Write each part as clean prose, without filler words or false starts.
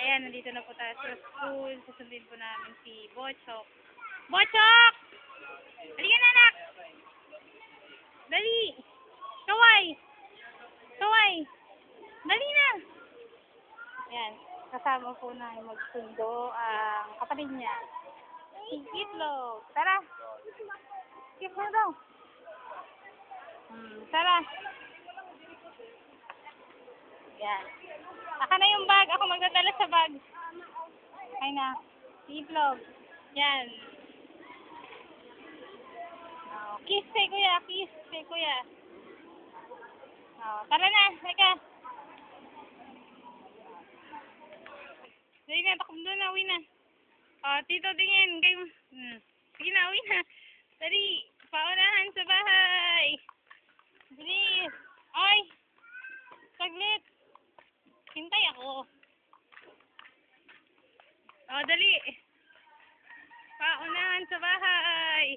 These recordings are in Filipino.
Ayan, nandito na po tayo sa school. Susundin po namin si Bochok. Bochok! Halika na, anak! Dali! Kaway! Kaway! Dali na! Ayan, kasama po na magsundo ang kapatid niya. Si Itlog. Tara! Kiss mo daw. Tara. Yan. Aka na yung bag. Ako magdadala sa bag. Ay na. Itlog. Yan. Oh, kiss kay kuya. Kiss kay kuya. Oh, tara na. Teka. Dali na. Takbo na. Uwi na. Oh, tito tingin. Kayo. Sige na. Uwi na. Dali. Paunahan sa bahay. Bilis. Ay. Saglit. Hintay ako. O, dali. Paunahan sa bahay.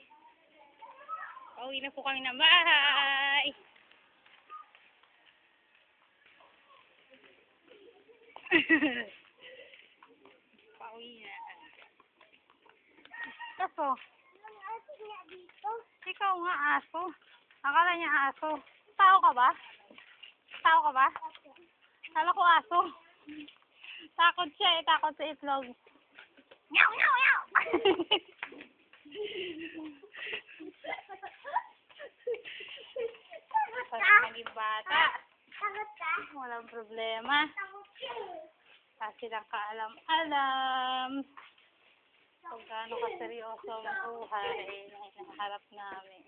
Pauwi na po kami ng bahay. Pauwi na. Aso. Ikaw nga aso. Akala niya aso. Tao ka ba? Tao ka ba? Kala ko aso. Takot siya eh. Takot sa itlog. Meow, meow, meow! Naging bata. Walang problema. Kasi lang kaalam-alam kung gaano kaseryoso ang buhay na hinaharap namin.